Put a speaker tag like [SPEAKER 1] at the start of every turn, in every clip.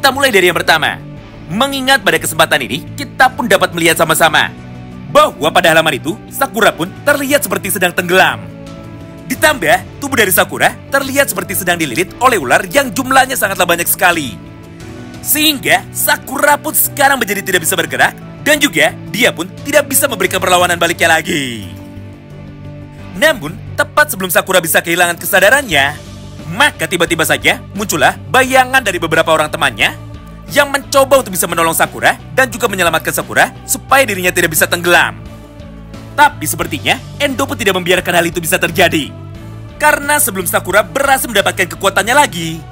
[SPEAKER 1] Kita mulai dari yang pertama. Mengingat pada kesempatan ini, kita pun dapat melihat sama-sama bahwa pada halaman itu, Sakura pun terlihat seperti sedang tenggelam. Ditambah, tubuh dari Sakura terlihat seperti sedang dililit oleh ular yang jumlahnya sangatlah banyak sekali. Sehingga, Sakura pun sekarang menjadi tidak bisa bergerak, dan juga dia pun tidak bisa memberikan perlawanan baliknya lagi. Namun, tepat sebelum Sakura bisa kehilangan kesadarannya, maka tiba-tiba saja muncullah bayangan dari beberapa orang temannya yang mencoba untuk bisa menolong Sakura dan juga menyelamatkan Sakura supaya dirinya tidak bisa tenggelam. Tapi sepertinya Endo pun tidak membiarkan hal itu bisa terjadi. Karena sebelum Sakura berhasil mendapatkan kekuatannya lagi,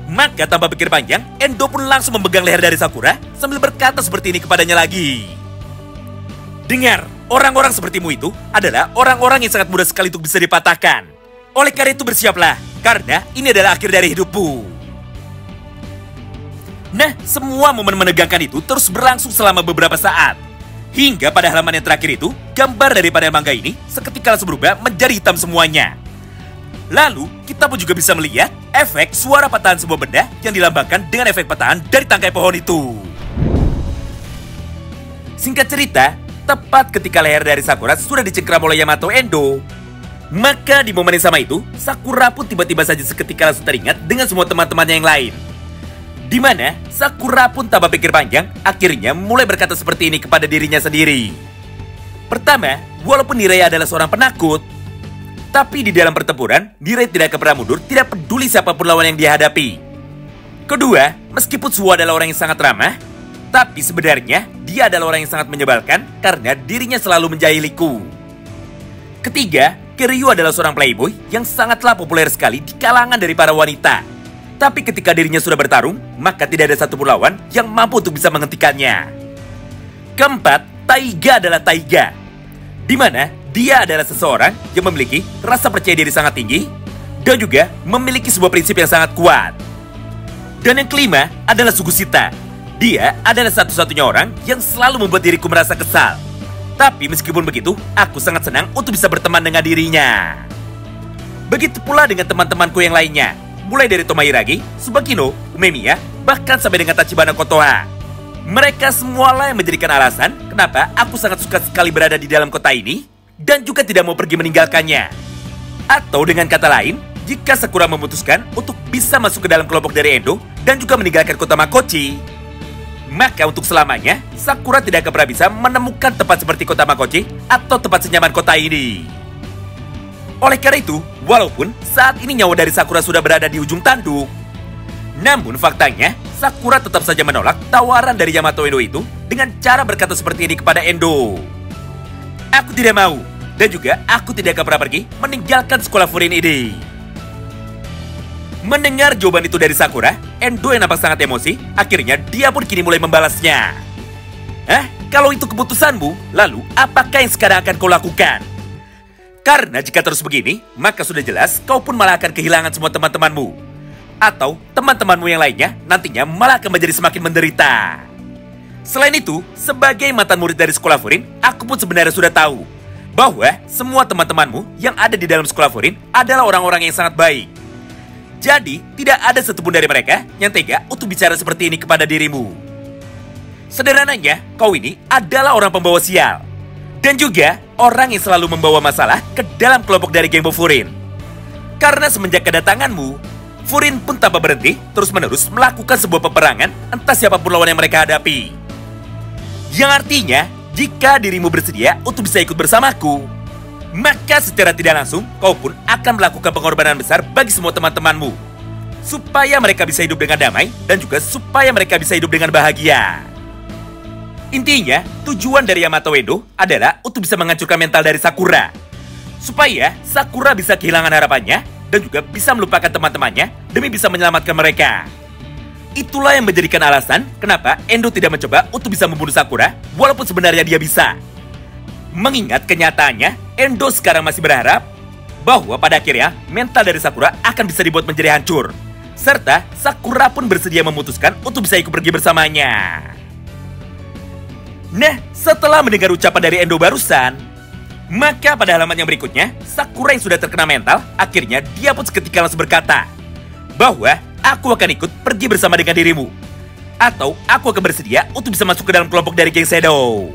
[SPEAKER 1] maka tanpa pikir panjang, Endo pun langsung memegang leher dari Sakura sambil berkata seperti ini kepadanya lagi. Dengar, orang-orang sepertimu itu adalah orang-orang yang sangat mudah sekali untuk bisa dipatahkan. Oleh karena itu bersiaplah, karena ini adalah akhir dari hidupmu. Nah, semua momen menegangkan itu terus berlangsung selama beberapa saat. Hingga pada halaman yang terakhir itu, gambar dari panel manga ini seketika langsung berubah menjadi hitam semuanya. Lalu, kita pun juga bisa melihat efek suara patahan sebuah benda yang dilambangkan dengan efek patahan dari tangkai pohon itu. Singkat cerita, tepat ketika leher dari Sakura sudah dicengkeram oleh Yamato Endo, maka di momen yang sama itu, Sakura pun tiba-tiba saja seketika langsung teringat dengan semua teman-temannya yang lain. Di mana Sakura pun tanpa pikir panjang, akhirnya mulai berkata seperti ini kepada dirinya sendiri. Pertama, walaupun Nirei adalah seorang penakut, tapi di dalam pertempuran, Nirei tidak akan pernah mundur, tidak peduli siapapun lawan yang dia hadapi. Kedua, meskipun Suwa adalah orang yang sangat ramah, tapi sebenarnya dia adalah orang yang sangat menyebalkan karena dirinya selalu menjahiliku. Ketiga, Kiryu adalah seorang playboy yang sangatlah populer sekali di kalangan dari para wanita. Tapi ketika dirinya sudah bertarung, maka tidak ada satupun lawan yang mampu untuk bisa menghentikannya. Keempat, Taiga adalah Taiga, di mana dia adalah seseorang yang memiliki rasa percaya diri sangat tinggi dan juga memiliki sebuah prinsip yang sangat kuat. Dan yang kelima adalah Sugusita. Dia adalah satu-satunya orang yang selalu membuat diriku merasa kesal. Tapi meskipun begitu, aku sangat senang untuk bisa berteman dengan dirinya. Begitu pula dengan teman-temanku yang lainnya, mulai dari Tomohiragi, Tsubakino, Umemiya, bahkan sampai dengan Tachibana Kotoha. Mereka semualah yang menjadikan alasan kenapa aku sangat suka sekali berada di dalam kota ini dan juga tidak mau pergi meninggalkannya. Atau dengan kata lain, jika Sakura memutuskan untuk bisa masuk ke dalam kelompok dari Endo dan juga meninggalkan kota Makochi, maka untuk selamanya Sakura tidak akan pernah bisa menemukan tempat seperti kota Makochi atau tempat senyaman kota ini. Oleh karena itu, walaupun saat ini nyawa dari Sakura sudah berada di ujung tanduk, namun faktanya Sakura tetap saja menolak tawaran dari Yamato Endo itu dengan cara berkata seperti ini kepada Endo. Aku tidak mau, dan juga aku tidak akan pernah pergi meninggalkan sekolah Furin ini. Mendengar jawaban itu dari Sakura, Endo yang nampak sangat emosi, akhirnya dia pun kini mulai membalasnya. Kalau itu keputusanmu, lalu apakah yang sekarang akan kau lakukan? Karena jika terus begini, maka sudah jelas kau pun malah akan kehilangan semua teman-temanmu. Atau teman-temanmu yang lainnya nantinya malah akan menjadi semakin menderita. Selain itu, sebagai mantan murid dari sekolah Furin, aku pun sebenarnya sudah tahu bahwa semua teman-temanmu yang ada di dalam sekolah Furin adalah orang-orang yang sangat baik. Jadi, tidak ada satupun dari mereka yang tega untuk bicara seperti ini kepada dirimu. Sederhananya, kau ini adalah orang pembawa sial. Dan juga orang yang selalu membawa masalah ke dalam kelompok dari geng Furin. Karena semenjak kedatanganmu, Furin pun tanpa berhenti terus-menerus melakukan sebuah peperangan entah siapapun lawan yang mereka hadapi. Yang artinya, jika dirimu bersedia untuk bisa ikut bersamaku, maka secara tidak langsung kau pun akan melakukan pengorbanan besar bagi semua teman-temanmu, supaya mereka bisa hidup dengan damai dan juga supaya mereka bisa hidup dengan bahagia. Intinya, tujuan dari Yamato Endo adalah untuk bisa menghancurkan mental dari Sakura, supaya Sakura bisa kehilangan harapannya dan juga bisa melupakan teman-temannya demi bisa menyelamatkan mereka. Itulah yang menjadikan alasan kenapa Endo tidak mencoba untuk bisa membunuh Sakura, walaupun sebenarnya dia bisa. Mengingat kenyataannya, Endo sekarang masih berharap bahwa pada akhirnya mental dari Sakura akan bisa dibuat menjadi hancur, serta Sakura pun bersedia memutuskan untuk bisa ikut pergi bersamanya. Nah, setelah mendengar ucapan dari Endo barusan, maka pada halaman yang berikutnya, Sakura yang sudah terkena mental, akhirnya dia pun seketika langsung berkata bahwa aku akan ikut pergi bersama dengan dirimu. atau aku akan bersedia untuk bisa masuk ke dalam kelompok dari geng Shadow.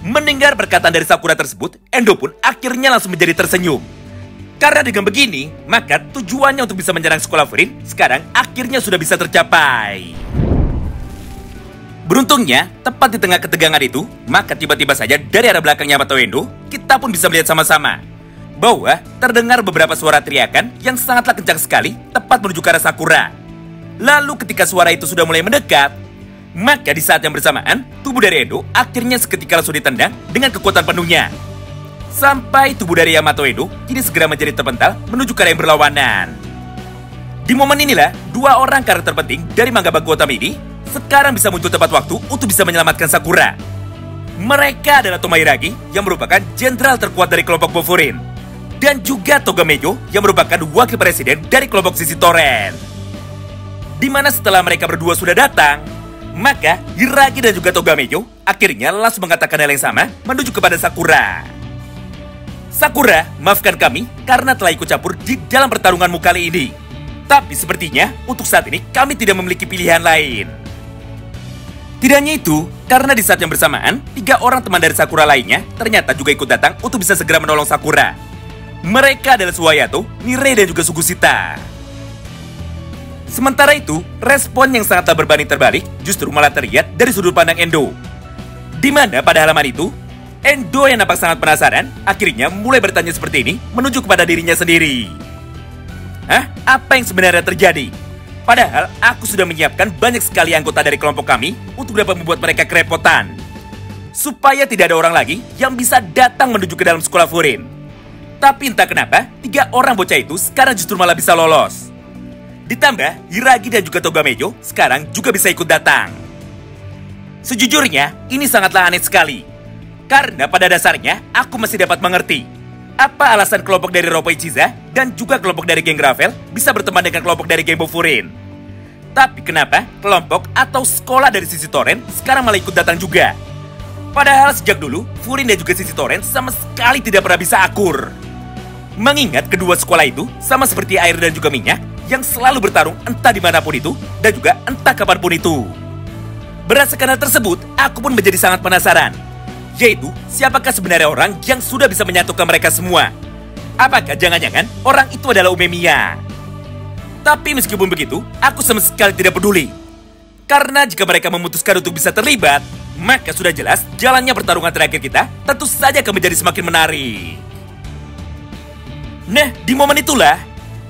[SPEAKER 1] Mendengar perkataan dari Sakura tersebut, Endo pun akhirnya langsung menjadi tersenyum. Karena dengan begini, maka tujuannya untuk bisa menyerang sekolah Furin sekarang akhirnya sudah bisa tercapai. Beruntungnya, tepat di tengah ketegangan itu, maka tiba-tiba saja dari arah belakangnya Yamato Endo, kita pun bisa melihat sama-sama bahwa terdengar beberapa suara teriakan yang sangatlah kencang sekali tepat menuju ke arah Sakura. Lalu ketika suara itu sudah mulai mendekat, maka di saat yang bersamaan, tubuh dari Endo akhirnya seketika langsung ditendang dengan kekuatan penuhnya. Sampai tubuh dari Yamato Endo kini segera menjadi terpental menuju ke arah yang berlawanan. Di momen inilah, dua orang karakter penting dari manga baku utama ini sekarang bisa muncul tepat waktu untuk bisa menyelamatkan Sakura. Mereka adalah Tomohiragi yang merupakan jenderal terkuat dari kelompok Bofurin, dan juga Togamejo yang merupakan wakil presiden dari kelompok Sisi Toren. Dimana setelah mereka berdua sudah datang, maka Hiragi dan juga Togamejo akhirnya langsung mengatakan hal yang sama menuju kepada Sakura. Sakura, maafkan kami karena telah ikut campur di dalam pertarunganmu kali ini. Tapi sepertinya untuk saat ini kami tidak memiliki pilihan lain. Tidak hanya itu, karena di saat yang bersamaan, 3 orang teman dari Sakura lainnya ternyata juga ikut datang untuk bisa segera menolong Sakura. Mereka adalah Suhayato, Nirei, dan juga Sugusita. Sementara itu, respon yang sangatlah berbanding terbalik justru malah terlihat dari sudut pandang Endo. Di mana pada halaman itu, Endo yang nampak sangat penasaran akhirnya mulai bertanya seperti ini menuju kepada dirinya sendiri. Hah? Apa yang sebenarnya terjadi? Padahal aku sudah menyiapkan banyak sekali anggota dari kelompok kami untuk dapat membuat mereka kerepotan, supaya tidak ada orang lagi yang bisa datang menuju ke dalam sekolah Furin. Tapi entah kenapa, 3 orang bocah itu sekarang justru malah bisa lolos. Ditambah, Hiragi dan juga Togamejo sekarang juga bisa ikut datang. Sejujurnya, ini sangatlah aneh sekali. Karena pada dasarnya, aku masih dapat mengerti apa alasan kelompok dari Roppo Ichiza dan juga kelompok dari geng Gravel bisa berteman dengan kelompok dari geng Bofurin. Tapi kenapa kelompok atau sekolah dari Sisi Toren sekarang malah ikut datang juga? Padahal sejak dulu, Furin dan juga Sisi Toren sama sekali tidak pernah bisa akur. Mengingat kedua sekolah itu sama seperti air dan juga minyak yang selalu bertarung entah dimanapun itu dan juga entah kapanpun itu. Berdasarkan hal tersebut, aku pun menjadi sangat penasaran. Yaitu, siapakah sebenarnya orang yang sudah bisa menyatukan mereka semua? Apakah jangan-jangan orang itu adalah Umemiya? Tapi meskipun begitu, aku sama sekali tidak peduli. Karena jika mereka memutuskan untuk bisa terlibat, maka sudah jelas jalannya pertarungan terakhir kita tentu saja akan menjadi semakin menarik. Nah, di momen itulah,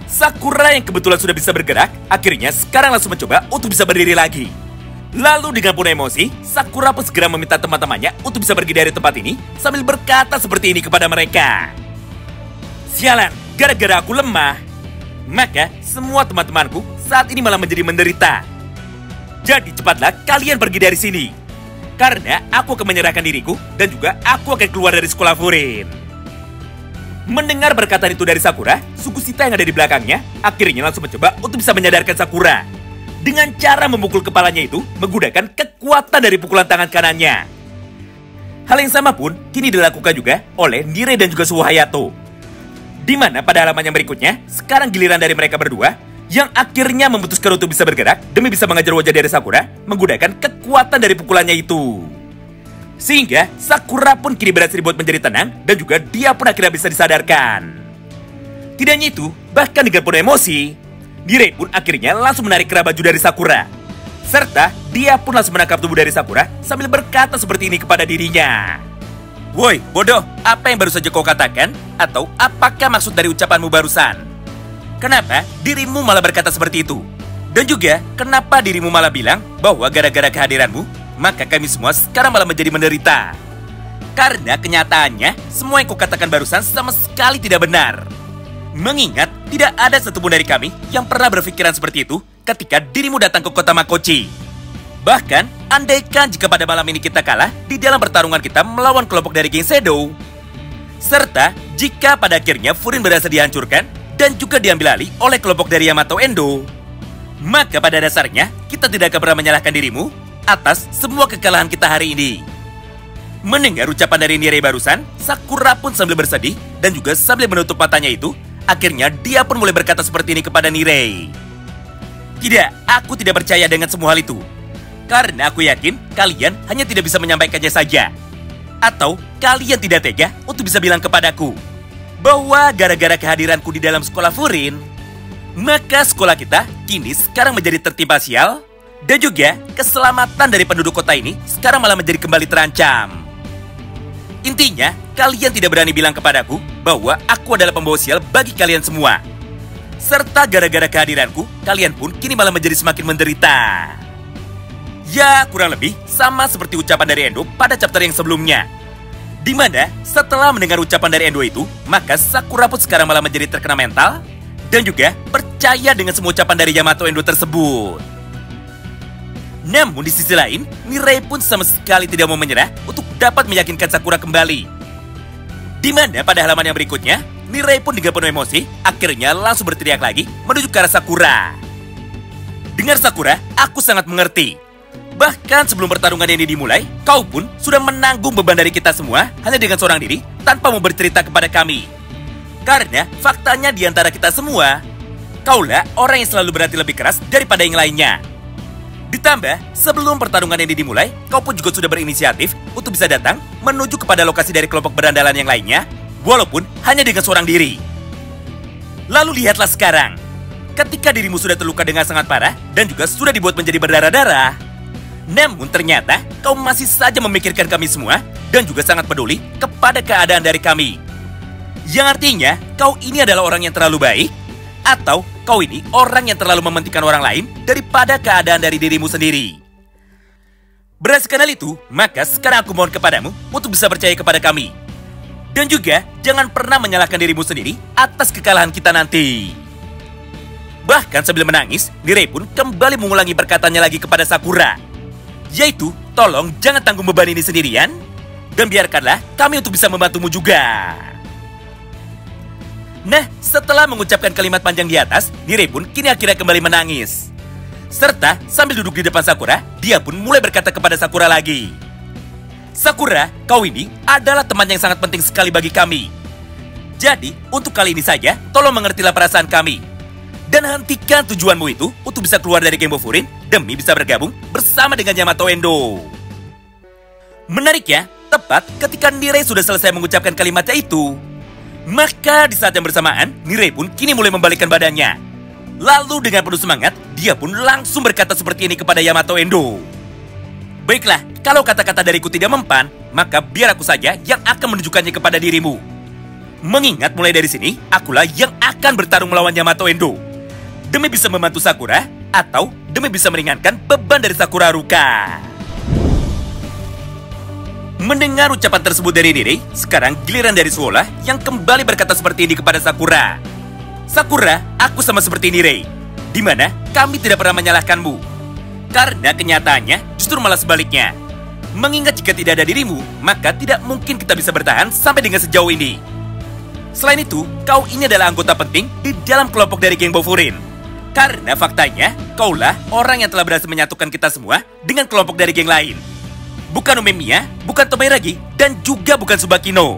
[SPEAKER 1] Sakura yang kebetulan sudah bisa bergerak, akhirnya sekarang langsung mencoba untuk bisa berdiri lagi. Lalu dengan penuh emosi, Sakura pun segera meminta teman-temannya untuk bisa pergi dari tempat ini sambil berkata seperti ini kepada mereka. Sialan, gara-gara aku lemah, maka semua teman-temanku saat ini malah menjadi menderita. Jadi cepatlah kalian pergi dari sini. Karena aku akan menyerahkan diriku dan juga aku akan keluar dari sekolah Furin. Mendengar perkataan itu dari Sakura, Sugusita yang ada di belakangnya akhirnya langsung mencoba untuk bisa menyadarkan Sakura. Dengan cara memukul kepalanya itu menggunakan kekuatan dari pukulan tangan kanannya. Hal yang sama pun kini dilakukan juga oleh Nirei dan juga Suhayato. Di mana pada halaman yang berikutnya, sekarang giliran dari mereka berdua yang akhirnya memutuskan untuk bisa bergerak demi bisa mengajar wajah dari Sakura menggunakan kekuatan dari pukulannya itu. Sehingga Sakura pun kini berhasil dibuat menjadi tenang dan juga dia pun akhirnya bisa disadarkan. Tidak hanya itu, bahkan dengan penuh emosi, Nirei pun akhirnya langsung menarik kerah baju dari Sakura. Serta dia pun langsung menangkap tubuh dari Sakura sambil berkata seperti ini kepada dirinya. Woi, bodoh, apa yang baru saja kau katakan? Atau apakah maksud dari ucapanmu barusan? Kenapa dirimu malah berkata seperti itu? Dan juga, kenapa dirimu malah bilang bahwa gara-gara kehadiranmu, maka kami semua sekarang malah menjadi menderita? Karena kenyataannya, semua yang kau katakan barusan sama sekali tidak benar. Mengingat, tidak ada satupun dari kami yang pernah berpikiran seperti itu ketika dirimu datang ke kota Makochi. Bahkan, andaikan jika pada malam ini kita kalah di dalam pertarungan kita melawan kelompok dari geng Shadow, serta jika pada akhirnya Furin berhasil dihancurkan dan juga diambil alih oleh kelompok dari Yamato Endo, maka pada dasarnya kita tidak akan pernah menyalahkan dirimu atas semua kekalahan kita hari ini. Mendengar ucapan dari Nirei barusan, Sakura pun sambil bersedih dan juga sambil menutup matanya itu, akhirnya dia pun mulai berkata seperti ini kepada Nirei. Tidak, aku tidak percaya dengan semua hal itu. Karena aku yakin kalian hanya tidak bisa menyampaikannya saja. Atau kalian tidak tega untuk bisa bilang kepadaku bahwa gara-gara kehadiranku di dalam sekolah Furin, maka sekolah kita kini sekarang menjadi tertimpa sial, dan juga keselamatan dari penduduk kota ini sekarang malah menjadi kembali terancam. Intinya, kalian tidak berani bilang kepadaku bahwa aku adalah pembawa sial bagi kalian semua. Serta gara-gara kehadiranku, kalian pun kini malah menjadi semakin menderita. Ya, kurang lebih sama seperti ucapan dari Endo pada chapter yang sebelumnya. Di mana setelah mendengar ucapan dari Endo itu, maka Sakura pun sekarang malah menjadi terkena mental dan juga percaya dengan semua ucapan dari Yamato Endo tersebut. Namun di sisi lain, Mirai pun sama sekali tidak mau menyerah untuk dapat meyakinkan Sakura kembali. Di mana pada halaman yang berikutnya, Mirai pun dengan penuh emosi, akhirnya langsung berteriak lagi menuju ke arah Sakura. Dengar Sakura, aku sangat mengerti. Bahkan sebelum pertarungan ini dimulai, kau pun sudah menanggung beban dari kita semua hanya dengan seorang diri tanpa mau bercerita kepada kami. Karena faktanya di antara kita semua, kaulah orang yang selalu berhati lebih keras daripada yang lainnya. Ditambah, sebelum pertarungan ini dimulai, kau pun juga sudah berinisiatif untuk bisa datang menuju kepada lokasi dari kelompok berandalan yang lainnya, walaupun hanya dengan seorang diri. Lalu lihatlah sekarang, ketika dirimu sudah terluka dengan sangat parah dan juga sudah dibuat menjadi berdarah-darah, namun ternyata kau masih saja memikirkan kami semua dan juga sangat peduli kepada keadaan dari kami. Yang artinya, kau ini adalah orang yang terlalu baik, atau kau ini orang yang terlalu mementingkan orang lain daripada keadaan dari dirimu sendiri. Berdasarkan hal itu, maka sekarang aku mohon kepadamu untuk bisa percaya kepada kami. Dan juga, jangan pernah menyalahkan dirimu sendiri atas kekalahan kita nanti. Bahkan sambil menangis, Mirai pun kembali mengulangi perkataannya lagi kepada Sakura. Yaitu, tolong jangan tanggung beban ini sendirian, dan biarkanlah kami untuk bisa membantumu juga. Nah, setelah mengucapkan kalimat panjang di atas, Mirai pun kini akhirnya kembali menangis. Serta sambil duduk di depan Sakura, dia pun mulai berkata kepada Sakura lagi. Sakura, kau ini adalah teman yang sangat penting sekali bagi kami. Jadi, untuk kali ini saja, tolong mengertilah perasaan kami. Dan hentikan tujuanmu itu untuk bisa keluar dari Game of Furin demi bisa bergabung bersama dengan Yamato Endo. Menariknya, tepat ketika Mirai sudah selesai mengucapkan kalimatnya itu, maka di saat yang bersamaan, Mirai pun kini mulai membalikkan badannya. Lalu dengan penuh semangat, dia pun langsung berkata seperti ini kepada Yamato Endo. Baiklah, kalau kata-kata dariku tidak mempan, maka biar aku saja yang akan menunjukkannya kepada dirimu. Mengingat mulai dari sini, akulah yang akan bertarung melawan Yamato Endo. Demi bisa membantu Sakura, atau demi bisa meringankan beban dari Sakura Haruka. Mendengar ucapan tersebut dari Mirai, sekarang giliran dari Suola yang kembali berkata seperti ini kepada Sakura. Sakura, aku sama seperti Mirai, di mana kami tidak pernah menyalahkanmu. Karena kenyataannya justru malah sebaliknya. Mengingat jika tidak ada dirimu, maka tidak mungkin kita bisa bertahan sampai dengan sejauh ini. Selain itu, kau ini adalah anggota penting di dalam kelompok dari geng Bofurine. Karena faktanya, kaulah orang yang telah berhasil menyatukan kita semua dengan kelompok dari geng lain. Bukan Umemiya, bukan Tomoiragi, dan juga bukan Tsubakino.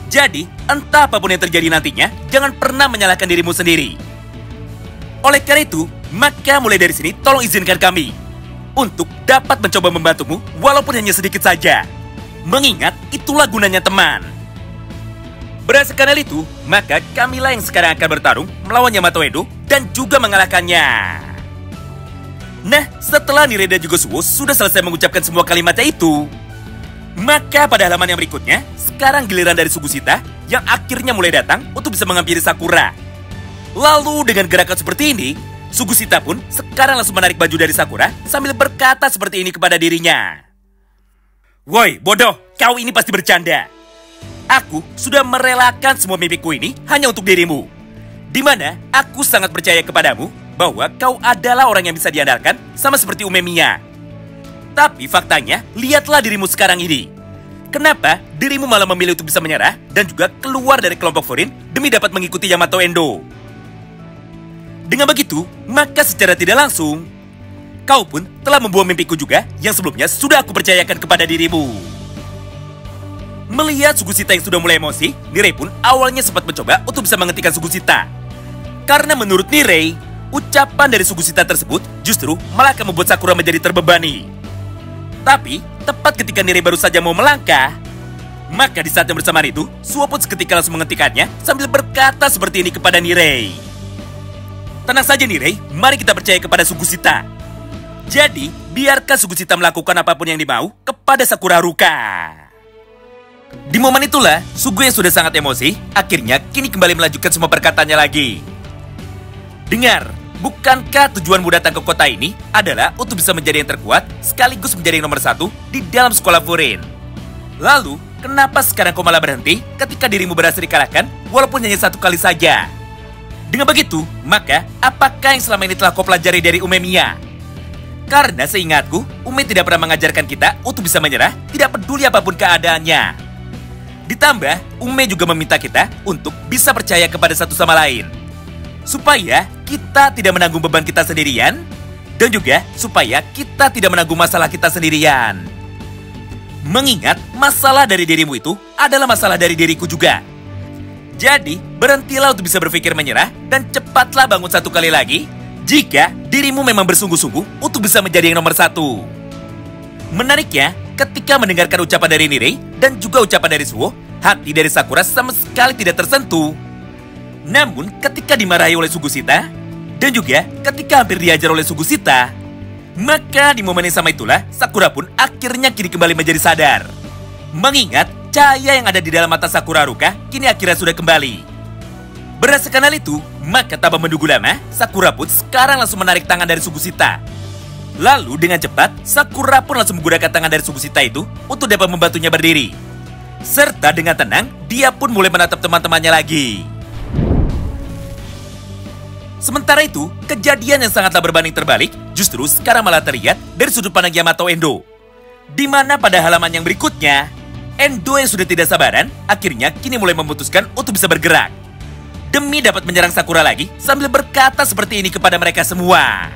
[SPEAKER 1] Jadi, entah apapun yang terjadi nantinya, jangan pernah menyalahkan dirimu sendiri. Oleh karena itu, maka mulai dari sini tolong izinkan kami untuk dapat mencoba membantumu walaupun hanya sedikit saja. Mengingat itulah gunanya teman. Berdasarkan hal itu, maka kamilah yang sekarang akan bertarung melawan Yamato Endo dan juga mengalahkannya. Nah, setelah Mirai dan juga Suo sudah selesai mengucapkan semua kalimatnya itu, maka pada halaman yang berikutnya, sekarang giliran dari Sugusita yang akhirnya mulai datang untuk bisa menghampiri Sakura. Lalu dengan gerakan seperti ini, Sugusita pun sekarang langsung menarik baju dari Sakura sambil berkata seperti ini kepada dirinya. Woi, bodoh, kau ini pasti bercanda. Aku sudah merelakan semua mimpiku ini hanya untuk dirimu. Di mana aku sangat percaya kepadamu bahwa kau adalah orang yang bisa diandalkan sama seperti Umemiya. Tapi faktanya, lihatlah dirimu sekarang ini. Kenapa dirimu malah memilih untuk bisa menyerah dan juga keluar dari kelompok Furin demi dapat mengikuti Yamato Endo? Dengan begitu, maka secara tidak langsung, kau pun telah membuang mimpiku juga yang sebelumnya sudah aku percayakan kepada dirimu. Melihat Sugusita yang sudah mulai emosi, Mirai pun awalnya sempat mencoba untuk bisa menghentikan Sugusita. Karena menurut Mirai, Ucapan dari Sugusita tersebut justru malah akan membuat Sakura menjadi terbebani. Tapi, tepat ketika Nirei baru saja mau melangkah, maka di saat yang bersamaan itu, Suo pun seketika langsung menghentikannya sambil berkata seperti ini kepada Nirei. Tenang saja Nirei, mari kita percaya kepada Sugusita. Jadi, biarkan Sugusita melakukan apapun yang dimau kepada Sakura Haruka. Di momen itulah, Sugu yang sudah sangat emosi, akhirnya kini kembali melanjutkan semua perkataannya lagi. Dengar, bukankah tujuanmu datang ke kota ini adalah untuk bisa menjadi yang terkuat sekaligus menjadi yang nomor 1 di dalam sekolah Furin? Lalu, kenapa sekarang kau malah berhenti ketika dirimu berhasil dikalahkan walaupun hanya 1 kali saja? Dengan begitu, maka apakah yang selama ini telah kau pelajari dari Umemiya? Karena seingatku, Ume tidak pernah mengajarkan kita untuk bisa menyerah, tidak peduli apapun keadaannya. Ditambah, Ume juga meminta kita untuk bisa percaya kepada satu sama lain. Supaya kita tidak menanggung beban kita sendirian, dan juga supaya kita tidak menanggung masalah kita sendirian. Mengingat masalah dari dirimu itu adalah masalah dari diriku juga. Jadi, berhentilah untuk bisa berpikir menyerah dan cepatlah bangun 1 kali lagi jika dirimu memang bersungguh-sungguh untuk bisa menjadi yang nomor 1. Menariknya, ketika mendengarkan ucapan dari Nirei dan juga ucapan dari Suo, hati dari Sakura sama sekali tidak tersentuh. Namun, ketika dimarahi oleh Sugusita, dan juga ketika hampir diajar oleh Sugusita, maka di momen yang sama itulah, Sakura pun akhirnya kini kembali menjadi sadar. Mengingat, cahaya yang ada di dalam mata Sakura Haruka kini akhirnya sudah kembali. Berdasarkan hal itu, maka tanpa menunggu lama, Sakura pun sekarang langsung menarik tangan dari Sugusita. Lalu dengan cepat, Sakura pun langsung menggunakan tangan dari Sugusita itu untuk dapat membantunya berdiri. Serta dengan tenang, dia pun mulai menatap teman-temannya lagi. Sementara itu, kejadian yang sangatlah berbanding terbalik justru sekarang malah terlihat dari sudut pandang Yamato Endo. Di mana pada halaman yang berikutnya, Endo yang sudah tidak sabaran akhirnya kini mulai memutuskan untuk bisa bergerak. Demi dapat menyerang Sakura lagi sambil berkata seperti ini kepada mereka semua.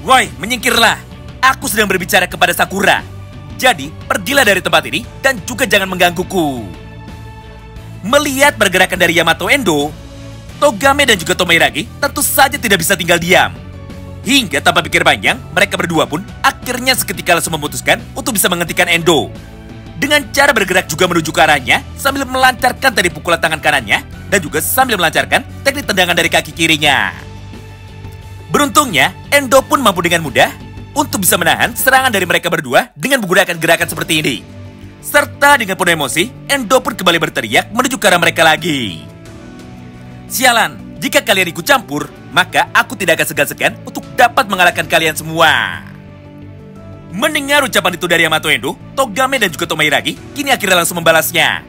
[SPEAKER 1] Woi, menyingkirlah. Aku sedang berbicara kepada Sakura. Jadi, pergilah dari tempat ini dan juga jangan menggangguku. Melihat pergerakan dari Yamato Endo, Togame dan juga Tomoiragi tentu saja tidak bisa tinggal diam. Hingga tanpa pikir panjang, mereka berdua pun akhirnya seketika langsung memutuskan untuk bisa menghentikan Endo. Dengan cara bergerak juga menuju ke arahnya sambil melancarkan tadi pukulan tangan kanannya dan juga sambil melancarkan teknik tendangan dari kaki kirinya. Beruntungnya, Endo pun mampu dengan mudah untuk bisa menahan serangan dari mereka berdua dengan menggunakan gerakan seperti ini. Serta dengan penuh emosi, Endo pun kembali berteriak menuju ke arah mereka lagi. Sialan, jika kalian ikut campur, maka aku tidak akan segan-segan untuk dapat mengalahkan kalian semua. Mendengar ucapan itu dari Yamato Endo, Togame dan juga Tomoiragi kini akhirnya langsung membalasnya.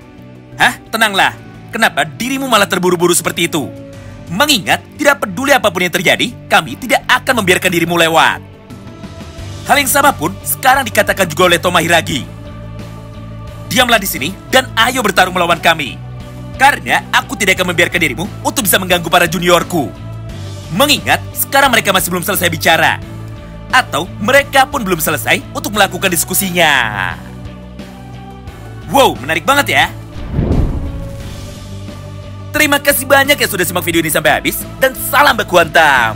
[SPEAKER 1] Hah? Tenanglah. Kenapa dirimu malah terburu-buru seperti itu? Mengingat, tidak peduli apapun yang terjadi, kami tidak akan membiarkan dirimu lewat. Hal yang sama pun sekarang dikatakan juga oleh Tomoiragi. Diamlah di sini dan ayo bertarung melawan kami. Karena aku tidak akan membiarkan dirimu untuk bisa mengganggu para juniorku. Mengingat, sekarang mereka masih belum selesai bicara. Atau mereka pun belum selesai untuk melakukan diskusinya. Wow, menarik banget ya. Terima kasih banyak yang sudah simak video ini sampai habis. Dan salam baku hantam.